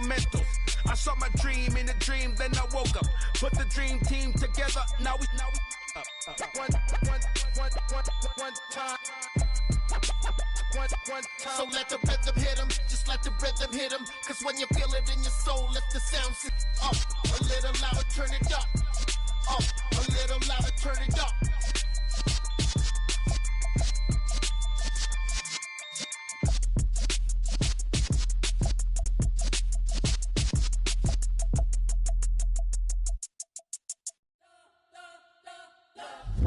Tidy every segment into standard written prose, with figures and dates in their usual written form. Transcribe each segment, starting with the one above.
fundamentals. I saw my dream in a dream, then I woke up. Put the dream team together, now we up. One time. So let the rhythm hit him, just let the rhythm hit him. Cause when you feel it in your soul, lift the sound up. A little louder, turn it up. Up, a little louder, turn it up.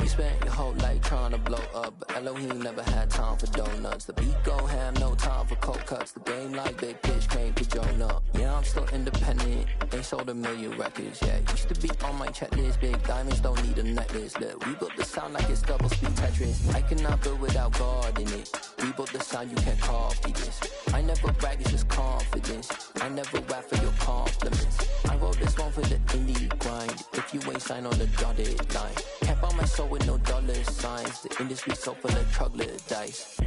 You spent your whole life trying to blow up, but Elohim never had time for donuts. The beat gon' have no time for cold cuts. The game like big pitch came to Jonah. Yeah, I'm still independent, ain't sold a million records yet. Used to be on my checklist, big diamonds don't need a necklace. Look, we built the sound like it's double speed Tetris. I cannot build without God in it. We built the sound, you can't copy this. I never brag, it's just confidence. I never rap for your compliments. I wrote this one for the indie grind. If you ain't signed on the dotted line, can't buy my soul with no dollar signs. The industry so full of troglodytes.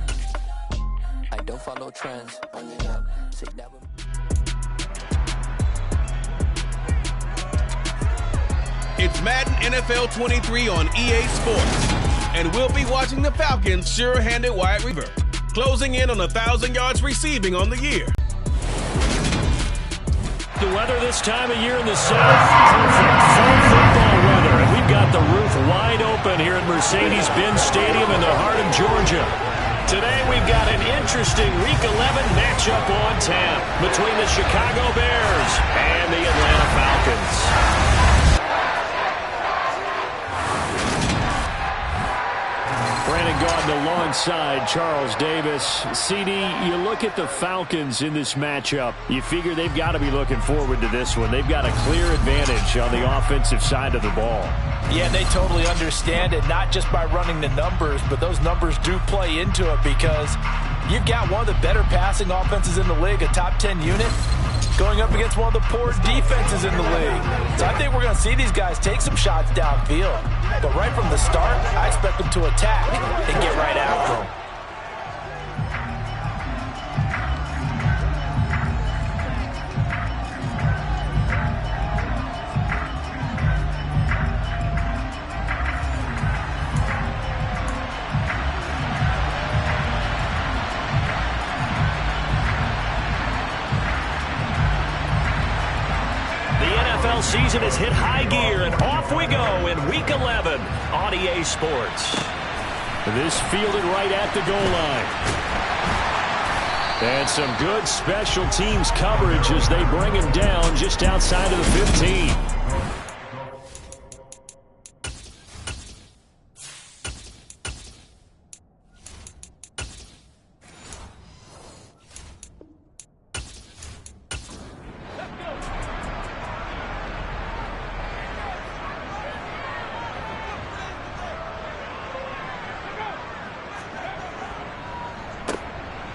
I don't follow trends. Run it up, say that with It's Madden NFL 23 on EA Sports. And we'll be watching the Falcons' sure-handed wide receiver, closing in on 1,000 yards receiving on the year. The weather this time of year in the south, perfect fall football weather. And we've got the roof wide open here at Mercedes-Benz Stadium in the heart of Georgia. Today we've got an interesting Week 11 matchup on tap between the Chicago Bears and the Atlanta Falcons. Brandon Gaudin alongside Charles Davis. CD, you look at the Falcons in this matchup, you figure they've got to be looking forward to this one. They've got a clear advantage on the offensive side of the ball. Yeah, they totally understand it, not just by running the numbers, but those numbers do play into it because you've got one of the better passing offenses in the league, a top 10 unit, going up against one of the poor defenses in the league. So I think we're going to see these guys take some shots downfield. But right from the start, I expect them to attack and get right after them. Season has hit high gear, and off we go in Week 11 on EA Sports. This fielded right at the goal line. And some good special teams coverage as they bring him down just outside of the 15.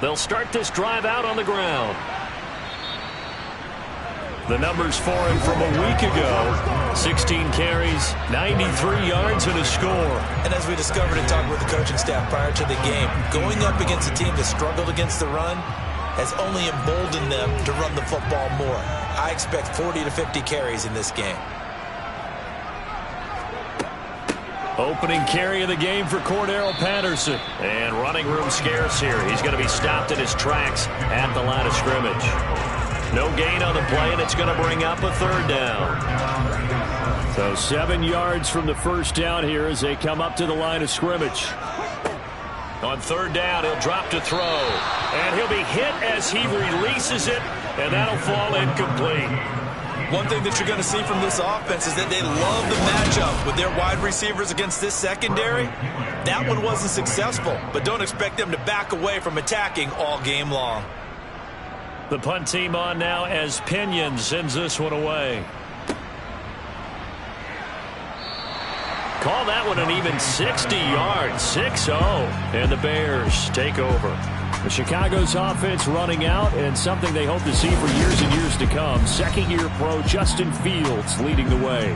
They'll start this drive out on the ground. The numbers for him from a week ago: 16 carries, 93 yards, and a score. And as we discovered and talked with the coaching staff prior to the game, going up against a team that struggled against the run has only emboldened them to run the football more. I expect 40 to 50 carries in this game. Opening carry of the game for Cordero Patterson. And running room scarce here. He's going to be stopped in his tracks at the line of scrimmage. No gain on the play, and it's going to bring up a third down. So 7 yards from the first down here as they come up to the line of scrimmage. On third down, he'll drop to throw. And he'll be hit as he releases it, and that'll fall incomplete. One thing that you're going to see from this offense is that they love the matchup with their wide receivers against this secondary. That one wasn't successful, but don't expect them to back away from attacking all game long. The punt team on now as Pinion sends this one away. Call that one an even 60 yards, 6-0, and the Bears take over. The Chicago's offense running out, and something they hope to see for years and years to come. Second-year pro Justin Fields leading the way.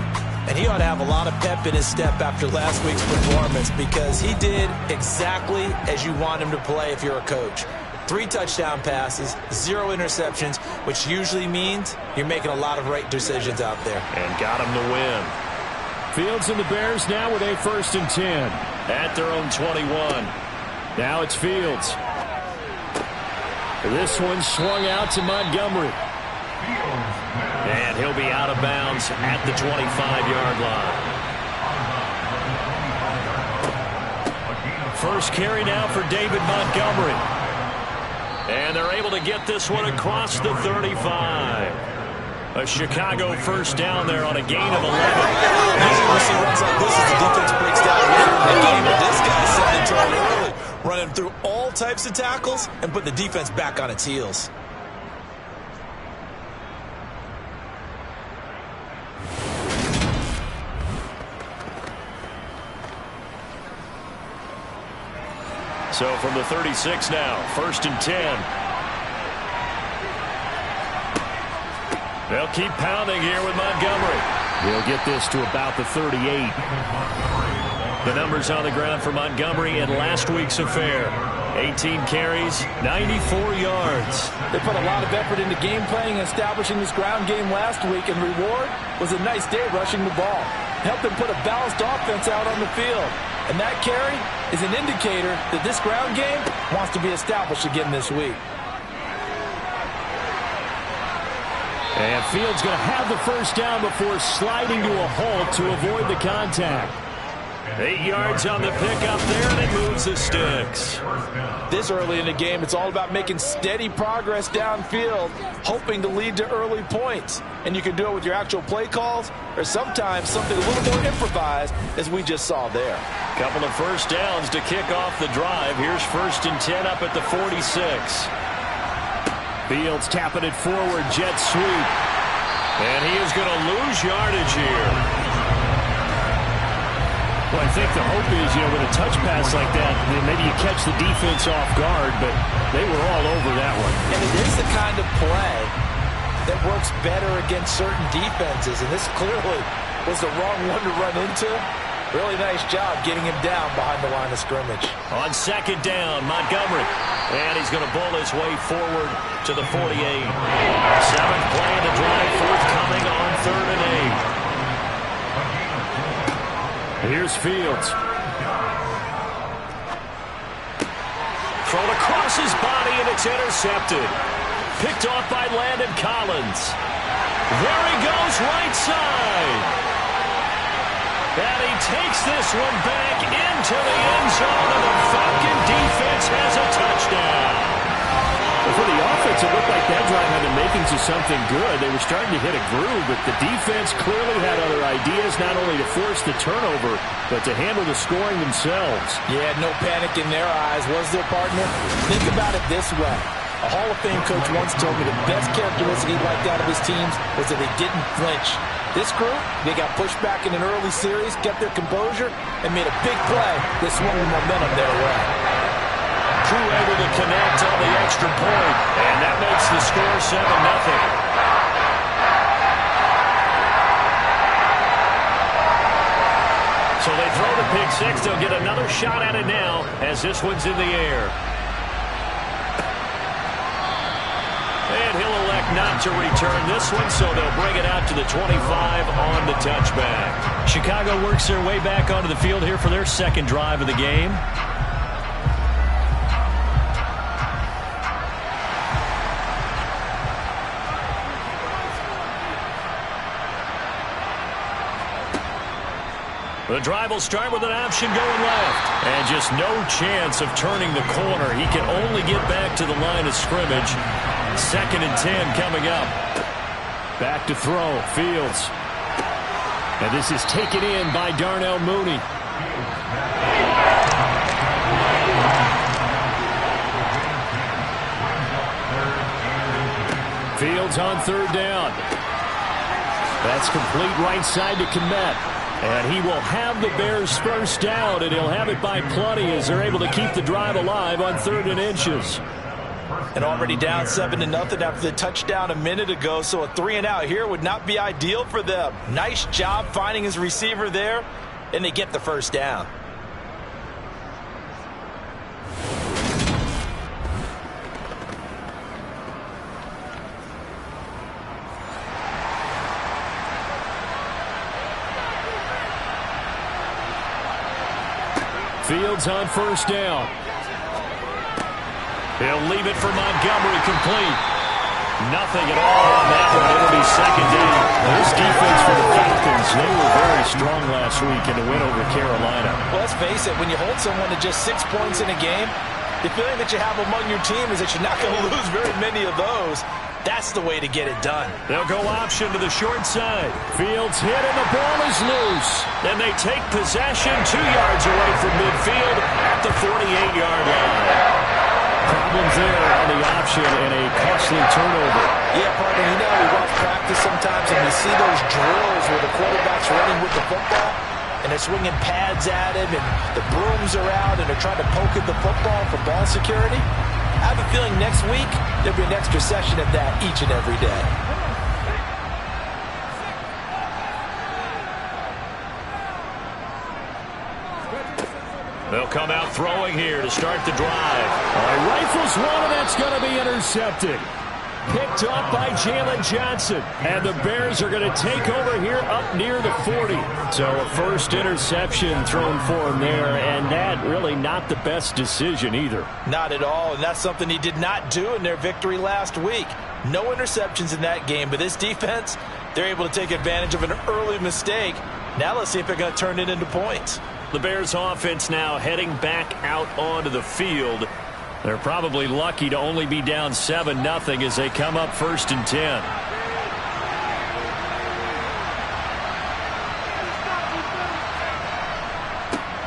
And he ought to have a lot of pep in his step after last week's performance because he did exactly as you want him to play if you're a coach. 3 touchdown passes, 0 interceptions, which usually means you're making a lot of right decisions out there. And got him to win. Fields and the Bears now with a 1st and 10. At their own 21. Now it's Fields. This one swung out to Montgomery. And he'll be out of bounds at the 25-yard line. First carry now for David Montgomery. And they're able to get this one across the 35. A Chicago first down there on a gain of 11. Usually we see runs like this as the defense breaks down later in the game, but this guy set the tone early, running through all types of tackles and put the defense back on its heels. So from the 36 now, 1st and 10. They'll keep pounding here with Montgomery. He'll get this to about the 38. The numbers on the ground for Montgomery in last week's affair. 18 carries, 94 yards. They put a lot of effort into game planning and establishing this ground game last week, and reward was a nice day rushing the ball. Helped them put a balanced offense out on the field. And that carry is an indicator that this ground game wants to be established again this week. And Fields going to have the first down before sliding to a halt to avoid the contact. 8 yards on the pickup there, and it moves the sticks. This early in the game, it's all about making steady progress downfield, hoping to lead to early points. And you can do it with your actual play calls, or sometimes something a little more improvised, as we just saw there. Couple of first downs to kick off the drive. Here's 1st and 10 up at the 46. Fields tapping it forward, jet sweep. And he is going to lose yardage here. Well, I think the hope is, with a touch pass like that, maybe you catch the defense off guard, but they were all over that one. And it is the kind of play that works better against certain defenses, and this clearly was the wrong one to run into. Really nice job getting him down behind the line of scrimmage. On 2nd down, Montgomery. And he's going to bull his way forward to the 48. 7th play of the drive forthcoming on 3rd and 8. Here's Fields. Thrown across his body, and it's intercepted. Picked off by Landon Collins. There he goes, right side. And he takes this one back into the end zone, and the Falcon defense has a touchdown. Well, for the offense, it looked like that drive had the makings of something good. They were starting to hit a groove, but the defense clearly had other ideas, not only to force the turnover, but to handle the scoring themselves. Yeah, no panic in their eyes, was there, partner? Think about it this way. A Hall of Fame coach once told me the best characteristic he liked out of his teams was that they didn't flinch. This group, they got pushed back in an early series, kept their composure, and made a big play that swung the momentum their way. Crew able to connect on the extra point, and that makes the score 7-0. So they throw the pick six. They'll get another shot at it now as this one's in the air. And he'll elect not to return this one, so they'll bring it out to the 25 on the touchback. Chicago works their way back onto the field here for their 2nd drive of the game. The drive will start with an option going left. And just no chance of turning the corner. He can only get back to the line of scrimmage. 2nd and 10 coming up. Back to throw, Fields. And this is taken in by Darnell Mooney. Fields on 3rd down. That's complete right side to Kmet. And he will have the Bears first down, and he'll have it by plenty as they're able to keep the drive alive on 3rd and inches. And already down 7-0 after the touchdown a minute ago, so a 3-and-out here would not be ideal for them. Nice job finding his receiver there, and they get the first down. Fields on first down. He'll leave it for Montgomery, complete. Nothing at all on that one. It'll be second down. This defense for the Falcons, they were very strong last week in the win over Carolina. Well, let's face it, when you hold someone to just 6 points in a game, the feeling that you have among your team is that you're not going to lose very many of those. That's the way to get it done. They'll go option to the short side. Fields hit and the ball is loose. Then they take possession 2 yards away from midfield at the 48-yard line. Problems there on the option and a costly turnover. Yeah, partner, you know we watch practice sometimes and we see those drills where the quarterback's running with the football and they're swinging pads at him and the brooms are out and they're trying to poke at the football for ball security. I have a feeling next week there'll be an extra session of that each and every day. They'll come out throwing here to start the drive. Rifles one, and that's going to be intercepted. Picked up by Jalen Johnson. And the Bears are going to take over here up near the 40. So a first interception thrown for him there, and that really not the best decision either. Not at all, and that's something he did not do in their victory last week. No interceptions in that game, but this defense, they're able to take advantage of an early mistake. Now let's see if they're going to turn it into points. The Bears offense now heading back out onto the field. They're probably lucky to only be down 7-0 as they come up 1st and 10.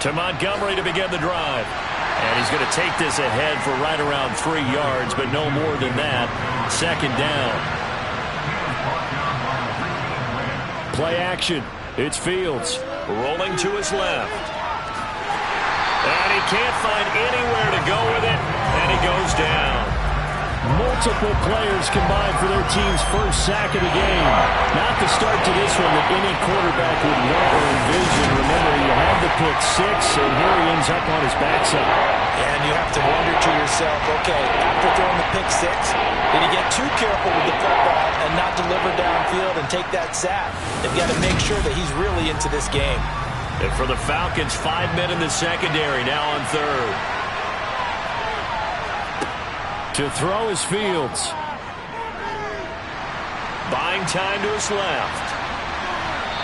To Montgomery to begin the drive. And he's going to take this ahead for right around 3 yards, but no more than that. Second down. Play action. It's Fields. Rolling to his left. And he can't find anywhere to go with it, and he goes down. Multiple players combined for their team's first sack of the game. Not the start to this one that any quarterback would want or envision. Remember, you had the pick 6, and here he ends up on his backside. And you have to wonder to yourself, okay, after throwing the pick 6, did he get too careful with the football and not deliver downfield and take that sack? They've got to make sure that he's really into this game. And for the Falcons, 5 men in the secondary, now on third. To throw is Fields. Buying time to his left.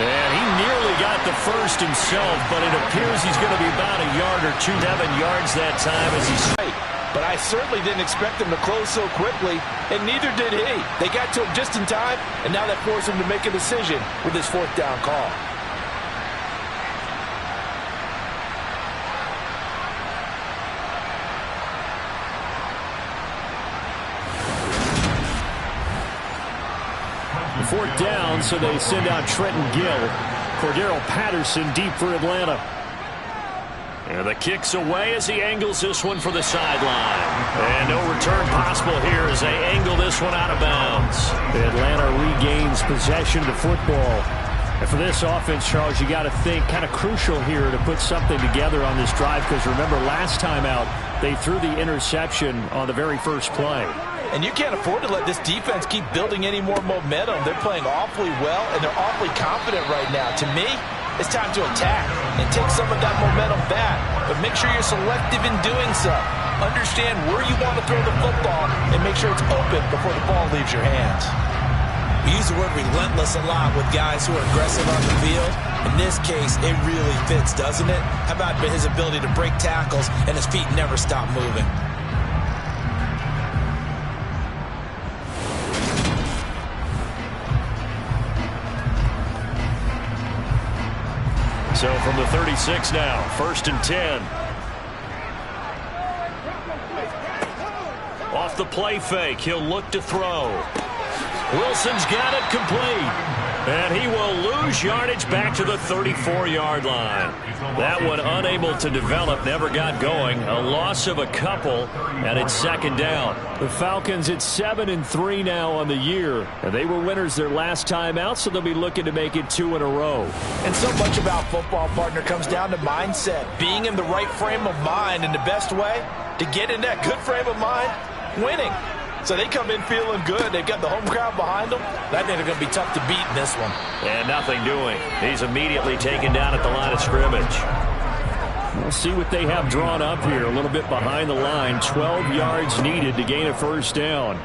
And he nearly got the first himself, but it appears he's going to be about a yard or 2, 7 yards that time as he's straight. But I certainly didn't expect him to close so quickly, and neither did he. They got to him just in time, and now that forced him to make a decision with his 4th down call. Fourth down, so they send out Trenton Gill. Cordero Patterson deep for Atlanta. And the kick's away as he angles this one for the sideline. And no return possible here as they angle this one out of bounds. Atlanta regains possession of the football. And for this offense, Charles, you got to think kind of crucial here to put something together on this drive, because remember last time out they threw the interception on the very first play. And you can't afford to let this defense keep building any more momentum. They're playing awfully well, and they're awfully confident right now. To me, it's time to attack and take some of that momentum back. But make sure you're selective in doing so. Understand where you want to throw the football and make sure it's open before the ball leaves your hands. We use the word relentless a lot with guys who are aggressive on the field. In this case, it really fits, doesn't it? How about his ability to break tackles and his feet never stop moving? So from the 36 now, 1st and 10. Off the play fake, he'll look to throw. Wilson's got it complete. And he will lose yardage back to the 34-yard line. That one unable to develop, never got going. A loss of a couple, and it's second down. The Falcons at 7-3 now on the year. And they were winners their last time out, so they'll be looking to make it 2 in a row. And so much about football, partner, comes down to mindset. Being in the right frame of mind, and the best way to get in that good frame of mind, winning. So they come in feeling good. They've got the home crowd behind them. I think they're going to be tough to beat in this one. And nothing doing. He's immediately taken down at the line of scrimmage. We'll see what they have drawn up here. A little bit behind the line. 12 yards needed to gain a first down.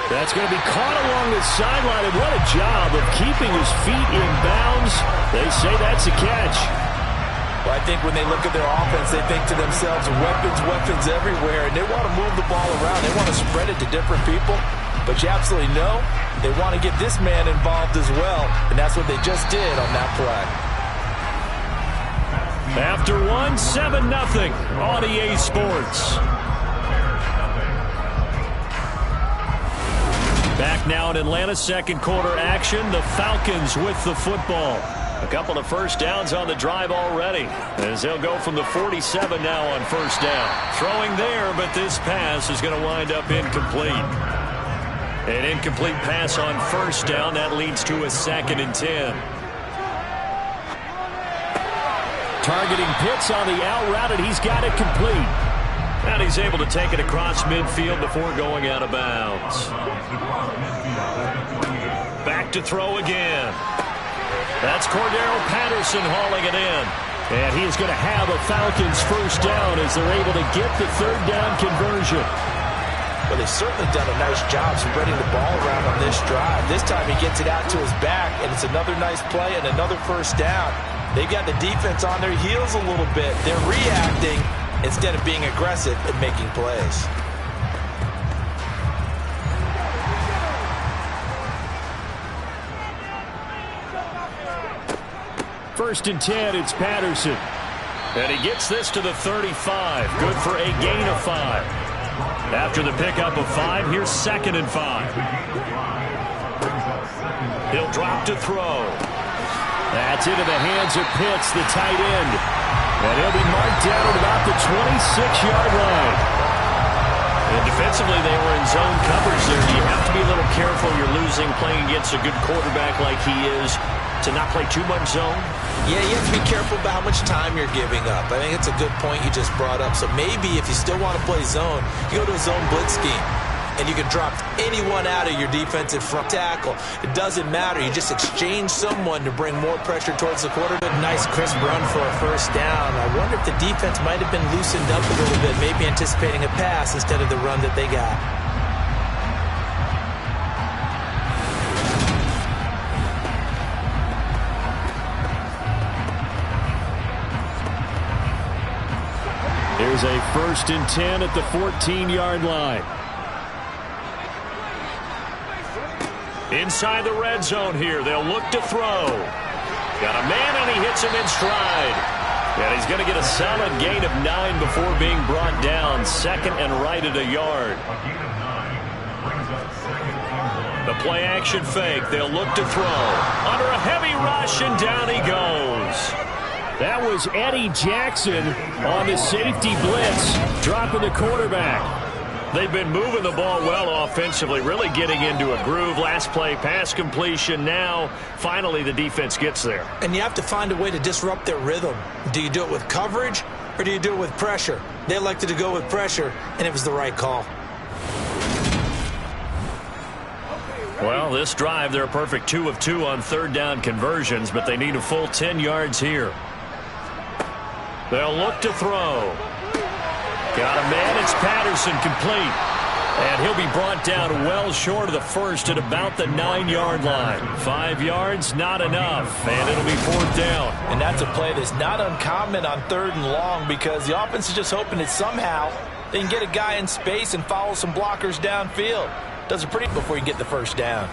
That's going to be caught along the sideline, and what a job of keeping his feet in bounds. They say that's a catch. Well, I think when they look at their offense, they think to themselves, weapons everywhere, and they want to move the ball around. They want to spread it to different people, but you absolutely know they want to get this man involved as well, and that's what they just did on that play. After 7-0 on EA Sports. Back now in Atlanta's second quarter action. The Falcons with the football. A couple of first downs on the drive already, as they'll go from the 47 now on first down. Throwing there, but this pass is going to wind up incomplete. An incomplete pass on first down. That leads to a 2nd and 10. Targeting Pitts on the out route, and he's got it complete. And he's able to take it across midfield before going out of bounds. Back to throw again. That's Cordero Patterson hauling it in. And he is going to have a Falcons first down as they're able to get the third down conversion. Well, they've certainly done a nice job spreading the ball around on this drive. This time he gets it out to his back, and it's another nice play and another first down. They've got the defense on their heels a little bit. They're reacting instead of being aggressive and making plays. First and 10, it's Patterson. And he gets this to the 35. Good for a gain of 5. After the pickup of 5, here's 2nd and 5. He'll drop to throw. That's into the hands of Pitts, the tight end. And he'll be marked down at about the 26-yard line. And defensively, they were in zone coverage there. You have to be a little careful. You're losing playing against a good quarterback like he is to not play too much zone. Yeah, you have to be careful about how much time you're giving up. I think it's a good point you just brought up. So maybe if you still want to play zone, you go to a zone blitz scheme. And you can drop anyone out of your defensive front tackle. It doesn't matter. You just exchange someone to bring more pressure towards the quarterback. Nice crisp run for a first down. I wonder if the defense might have been loosened up a little bit, maybe anticipating a pass instead of the run that they got. Here's a 1st and 10 at the 14-yard line. Inside the red zone here. They'll look to throw. Got a man, and he hits him in stride. And he's going to get a solid gain of 9 before being brought down. 2nd and right at a yard. The play action fake. They'll look to throw. Under a heavy rush, and down he goes. That was Eddie Jackson on the safety blitz, dropping the quarterback. They've been moving the ball well offensively, really getting into a groove. Last play, pass completion. Now, finally, the defense gets there. And you have to find a way to disrupt their rhythm. Do you do it with coverage, or do you do it with pressure? They elected to go with pressure, and it was the right call. Well, this drive, they're a perfect 2 of 2 on third down conversions, but they need a full 10 yards here. They'll look to throw. Got a man, it's Patterson, complete. And he'll be brought down well short of the first at about the 9-yard line. 5 yards, not enough, and it'll be 4th down. And that's a play that's not uncommon on 3rd and long, because the offense is just hoping that somehow they can get a guy in space and follow some blockers downfield. Does it pretty before you get the first down.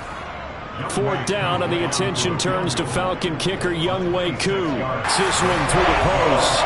4th down, and the attention turns to Falcon kicker Younghoe Koo. This one through the post.